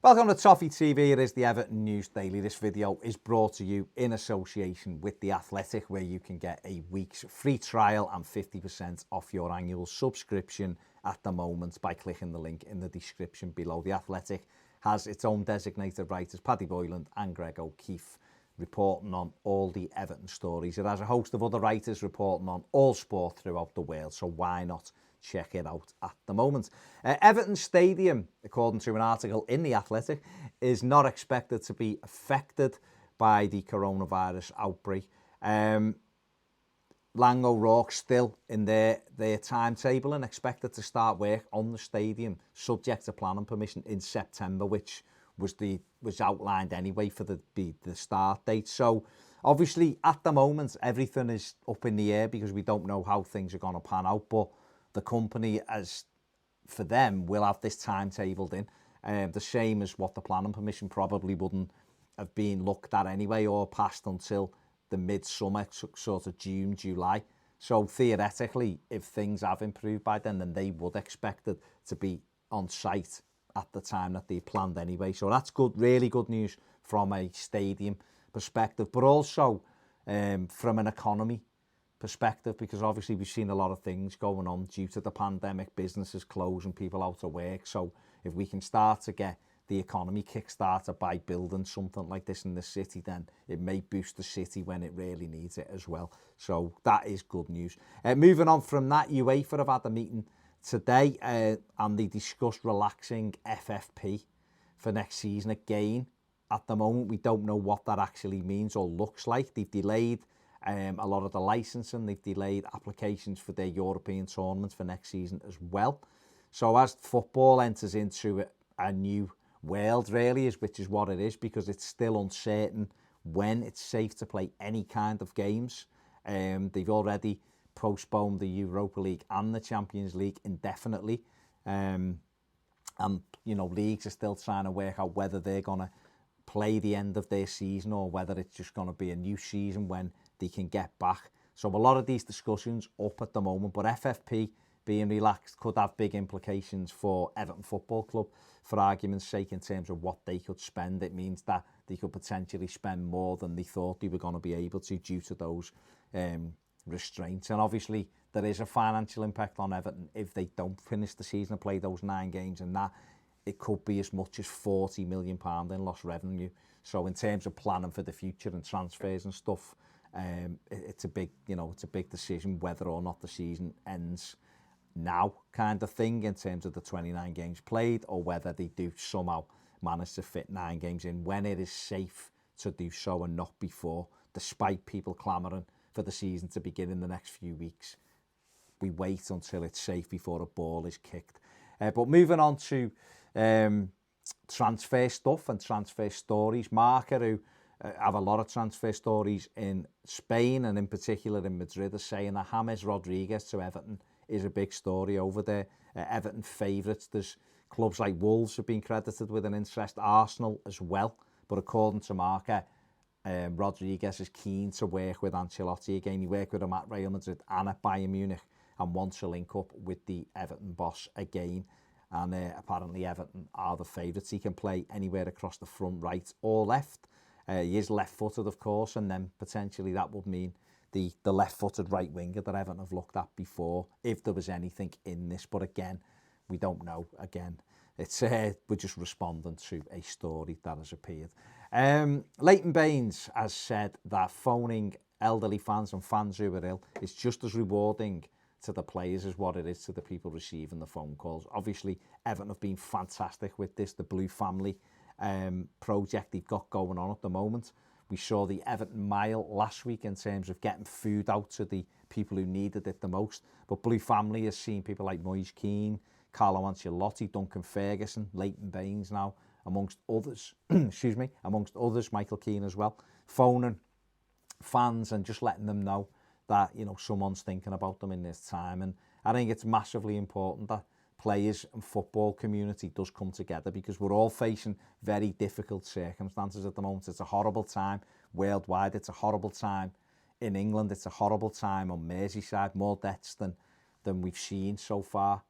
Welcome to Toffee TV. It is the Everton News Daily. This video is brought to you in association with The Athletic, where you can get a week's free trial and 50% off your annual subscription at the moment by clicking the link in the description below. The Athletic has its own designated writers, Paddy Boyland and Greg O'Keefe, reporting on all the Everton stories. It has a host of other writers reporting on all sport throughout the world, so why not check it out at the moment. Everton Stadium, according to an article in The Athletic, is not expected to be affected by the coronavirus outbreak. Lang O'Rourke still in their timetable and expected to start work on the stadium subject to planning permission in September, which was outlined anyway for the start date. So obviously at the moment everything is up in the air because we don't know how things are going to pan out, but the company, as for them, will have this timetabled in, the same as what the planning permission probably wouldn't have been looked at anyway or passed until the midsummer, sort of June, July. So theoretically, if things have improved by then they would expect it to be on site at the time that they planned anyway. So that's good, really good news from a stadium perspective, but also from an economy perspective, because obviously we've seen a lot of things going on due to the pandemic, businesses closing, people out of work. So if we can start to get the economy kick-started by building something like this in the city, then it may boost the city when it really needs it as well. So that is good news. Moving on from that, UEFA have had a meeting today and they discussed relaxing FFP for next season again. At the moment, we don't know what that actually means or looks like. They've delayed a lot of the licensing. They've delayed applications for their European tournaments for next season as well. So as football enters into a new world, really, which is what it is, because it's still uncertain when it's safe to play any kind of games. They've already postponed the Europa League and the Champions League indefinitely. And, you know, leagues are still trying to work out whether they're going to play the end of their season or whether it's just going to be a new season when they can get back. So a lot of these discussions up at the moment, but FFP being relaxed could have big implications for Everton Football Club, for argument's sake, in terms of what they could spend. It means that they could potentially spend more than they thought they were going to be able to due to those restraints. And obviously there is a financial impact on Everton if they don't finish the season and play those 9 games, and that it could be as much as £40 million in lost revenue. So in terms of planning for the future and transfers and stuff, it's a big decision whether or not the season ends now, kind of thing, in terms of the 29 games played, or whether they do somehow manage to fit 9 games in when it is safe to do so and not before, despite people clamouring for the season to begin in the next few weeks. We wait until it's safe before a ball is kicked. But moving on to transfer stuff and transfer stories. Marca, who have a lot of transfer stories in Spain and in particular in Madrid, are saying that James Rodriguez to Everton is a big story over there. Everton favourites. There's clubs like Wolves have been credited with an interest, Arsenal as well. But according to Marca, Rodriguez is keen to work with Ancelotti again. He worked with him at Real Madrid and at Bayern Munich and wants to link up with the Everton boss again. And apparently Everton are the favourites. He can play anywhere across the front, right or left. He is left-footed, of course, and then potentially that would mean the left-footed right winger that Everton have looked at before, if there was anything in this. But again, we don't know. Again, it's we're just responding to a story that has appeared. Leighton Baines has said that phoning elderly fans and fans who are ill is just as rewarding to the players as what it is to the people receiving the phone calls. Obviously, Everton have been fantastic with this, the Blue Family project they've got going on at the moment. We saw the Everton Mile last week in terms of getting food out to the people who needed it the most. But Blue Family has seen people like Moise Keane, Carlo Ancelotti, Duncan Ferguson, Leighton Baines now, amongst others, amongst others, Michael Keane as well, phoning fans and just letting them know that, you know, someone's thinking about them in this time. And I think it's massively important that players and football community does come together, because we're all facing very difficult circumstances at the moment. It's a horrible time worldwide. It's a horrible time in England. It's a horrible time on Merseyside. More deaths than we've seen so far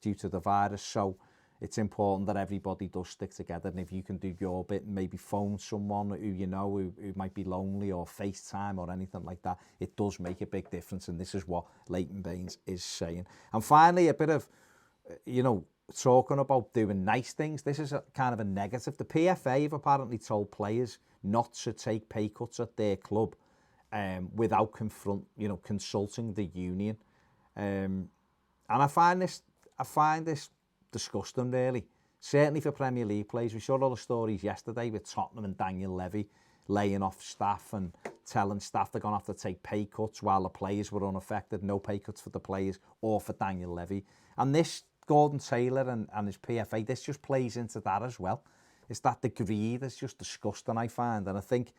due to the virus. So it's important that everybody does stick together, and if you can do your bit and maybe phone someone who you know who might be lonely, or FaceTime or anything like that, it does make a big difference, and this is what Leighton Baines is saying. And finally, a bit of, talking about doing nice things. This is a kind of a negative. The PFA have apparently told players not to take pay cuts at their club without consulting the union. And I find this disgusting, really. Certainly for Premier League players. We saw all the stories yesterday with Tottenham and Daniel Levy laying off staff and telling staff they're going to have to take pay cuts while the players were unaffected. No pay cuts for the players or for Daniel Levy. And this, Gordon Taylor and his PFA, this just plays into that as well. It's that the greed is just disgusting, I find. And I think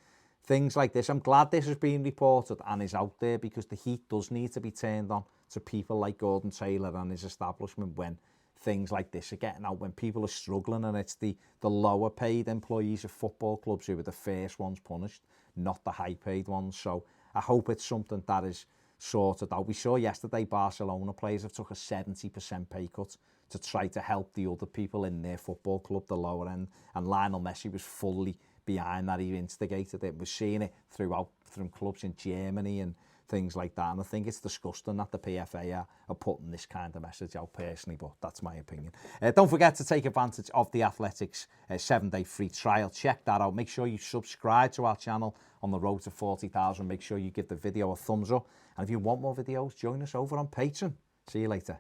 things like this, I'm glad this has been reported and is out there, because the heat does need to be turned on to people like Gordon Taylor and his establishment when things like this are getting out, when people are struggling, and it's the lower paid employees of football clubs who are the first ones punished, not the high paid ones. So I hope it's something that is sorted out. We saw yesterday Barcelona players have took a 70% pay cut to try to help the other people in their football club, the lower end, and Lionel Messi was fully behind that. He instigated it. We're seeing it throughout from clubs in Germany and things like that. And I think it's disgusting that the PFA are putting this kind of message out personally, but that's my opinion. Don't forget to take advantage of the Athletics 7-day free trial. Check that out. Make sure you subscribe to our channel on the road to 40,000. Make sure you give the video a thumbs up. And if you want more videos, join us over on Patreon. See you later.